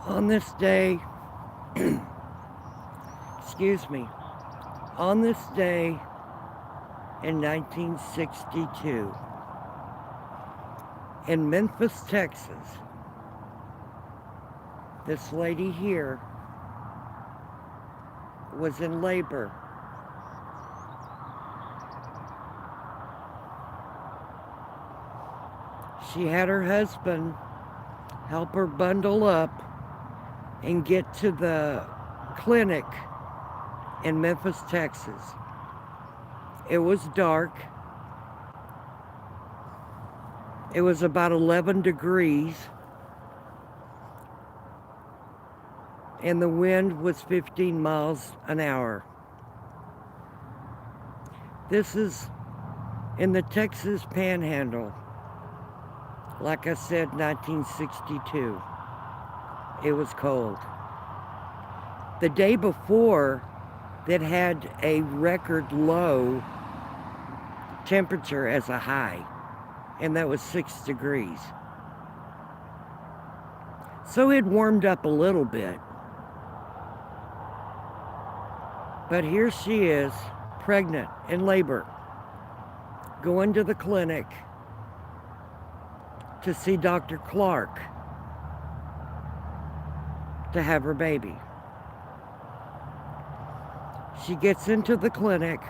On this day, excuse me, on this day in 1962, in Memphis, Texas, this lady here was in labor. She had her husband help her bundle up and get to the clinic in Memphis, Texas. It was dark. It was about 11 degrees, and the wind was 15 miles an hour. This is in the Texas panhandle. Like I said, 1962. It was cold. The day before, that had a record low temperature as a high, and that was 6 degrees. So it warmed up a little bit. But here she is, pregnant, in labor, going to the clinic to see Dr. Clark to have her baby. She gets into the clinic.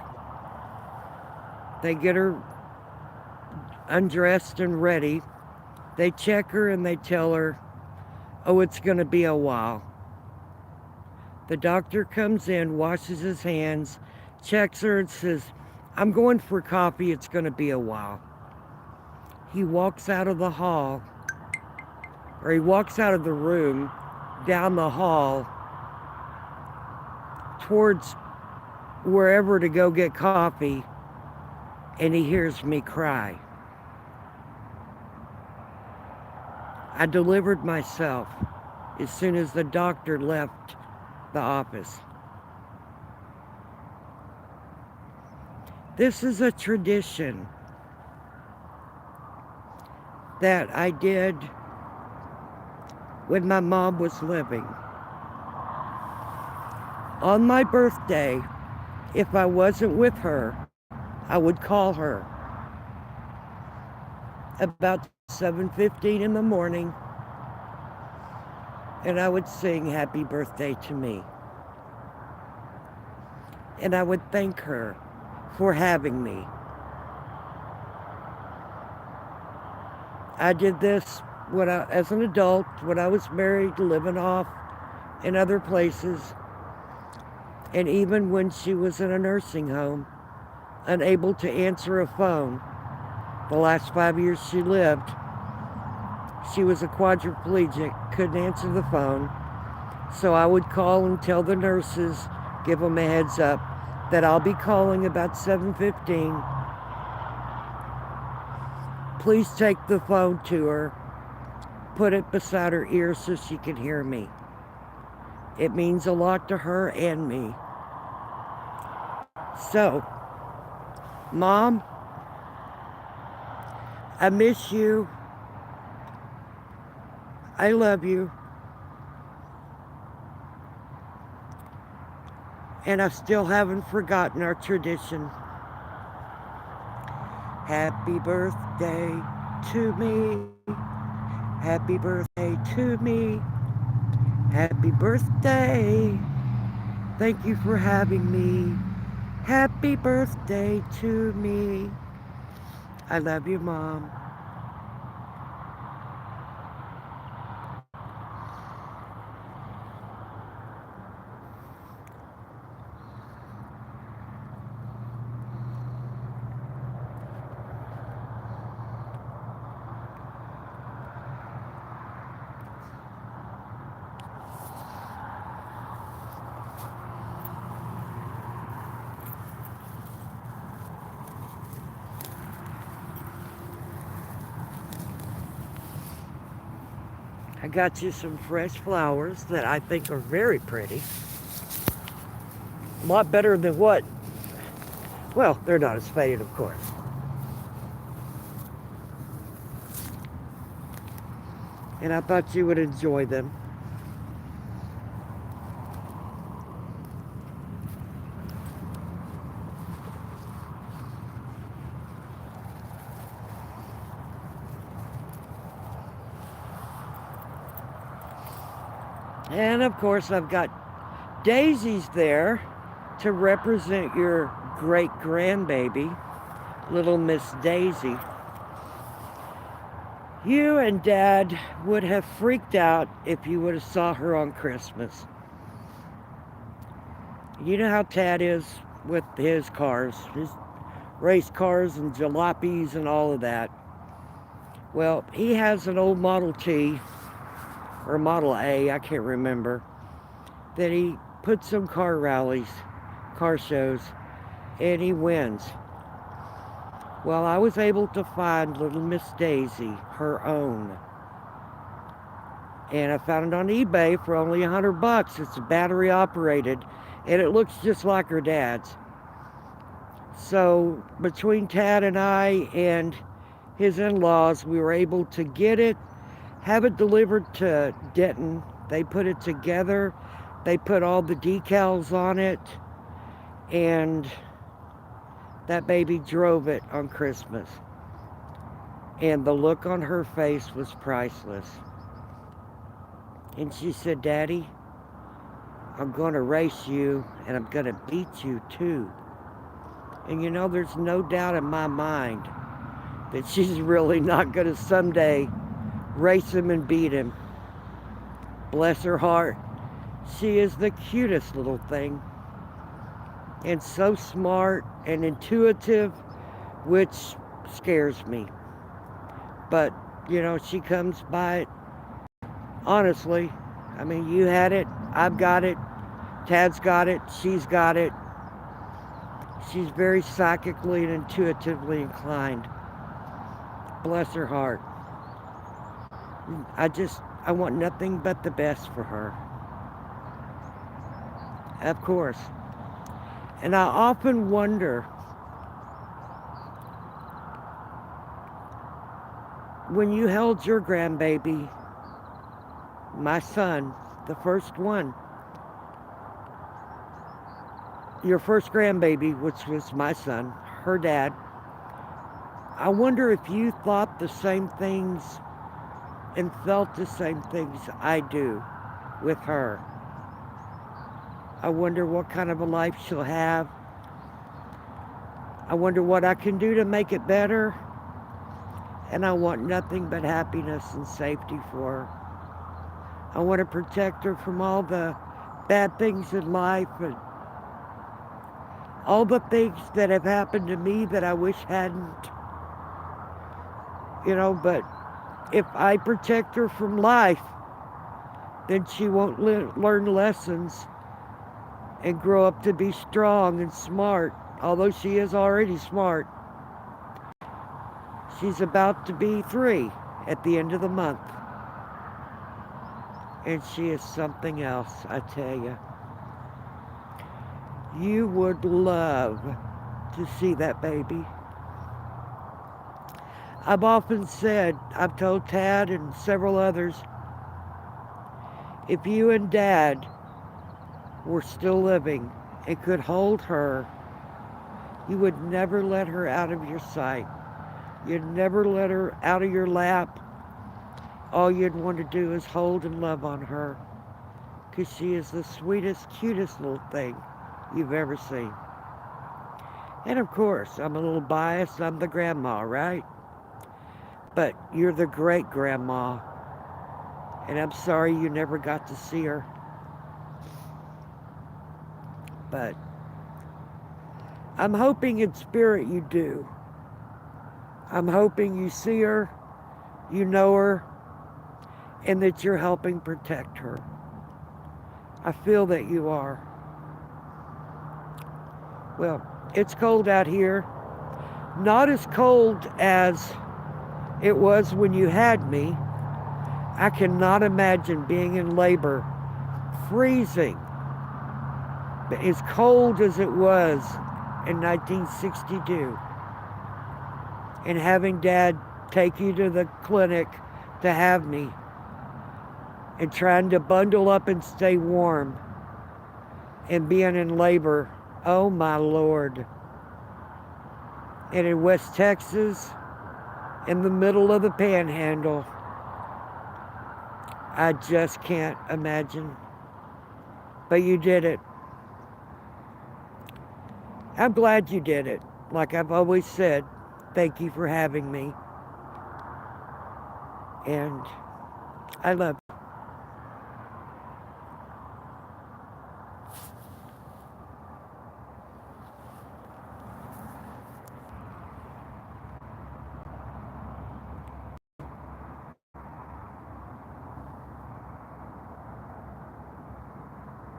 They get her undressed and ready. They check her and they tell her, oh, it's going to be a while. The doctor comes in, washes his hands, checks her and says, I'm going for coffee, it's going to be a while. He walks out of the hall, or he walks out of the room, down the hall, towards wherever to go get coffee, and he hears me cry. I delivered myself as soon as the doctor left the office. This is a tradition that I did when my mom was living. On my birthday, if I wasn't with her, I would call her about 7:15 in the morning, and I would sing happy birthday to me. And I would thank her for having me. I did this as an adult, when I was married, living off in other places, and even when she was in a nursing home, unable to answer a phone. The last 5 years she lived, she was a quadriplegic, couldn't answer the phone. So I would call and tell the nurses, give them a heads up, that I'll be calling about 7:15. Please take the phone to her, put it beside her ear so she can hear me. It means a lot to her and me. So, Mom, I miss you. I love you. And I still haven't forgotten our tradition. Happy birthday to me. Happy birthday to me. Happy birthday. Thank you for having me. Happy birthday to me. I love you, Mom. I got you some fresh flowers that I think are very pretty. A lot better than what? Well, they're not as faded, of course. And I thought you would enjoy them. And of course, I've got daisies there to represent your great grandbaby, little Miss Daisy. You and Dad would have freaked out if you would have saw her on Christmas. You know how Tad is with his cars, his race cars and jalopies and all of that. Well, he has an old Model T or Model A, I can't remember, that he puts some car rallies, car shows, and he wins. Well, I was able to find little Miss Daisy, her own. And I found it on eBay for only $100. It's battery operated, and it looks just like her dad's. So between Tad and I and his in-laws, we were able to get it, have it delivered to Denton. They put it together. They put all the decals on it, and that baby drove it on Christmas. And the look on her face was priceless. And she said, Daddy, I'm going to race you, and I'm going to beat you too. And you know, there's no doubt in my mind that she's really not going to someday race him and beat him. Bless her heart. She is the cutest little thing. And so smart and intuitive, which scares me. But, you know, she comes by it honestly. I mean, you had it, I've got it, Tad's got it, she's got it. She's very psychically and intuitively inclined. Bless her heart. I want nothing but the best for her. Of course. And I often wonder, when you held your grandbaby, my son, the first one, your first grandbaby, which was my son, her dad, I wonder if you thought the same things and felt the same things I do with her. I wonder what kind of a life she'll have. I wonder what I can do to make it better. And I want nothing but happiness and safety for her. I want to protect her from all the bad things in life and all the things that have happened to me that I wish hadn't. You know, but if I protect her from life, then she won't learn lessons and grow up to be strong and smart, although she is already smart. She's about to be 3 at the end of the month. And she is something else, I tell you. You would love to see that baby. I've often said, I've told Tad and several others, if you and Dad were still living and could hold her, you would never let her out of your sight. You'd never let her out of your lap. All you'd want to do is hold and love on her, because she is the sweetest, cutest little thing you've ever seen. And of course, I'm a little biased. I'm the grandma, right? But you're the great grandma, and I'm sorry you never got to see her. But I'm hoping in spirit you do. I'm hoping you see her, you know her, and that you're helping protect her. I feel that you are. Well, it's cold out here. Not as cold as it was when you had me. I cannot imagine being in labor, freezing, but as cold as it was in 1962, and having Dad take you to the clinic to have me, and trying to bundle up and stay warm, and being in labor. Oh my Lord. And in West Texas, in the middle of the panhandle, I just can't imagine. But you did it. I'm glad you did it. Like I've always said, thank you for having me. And I love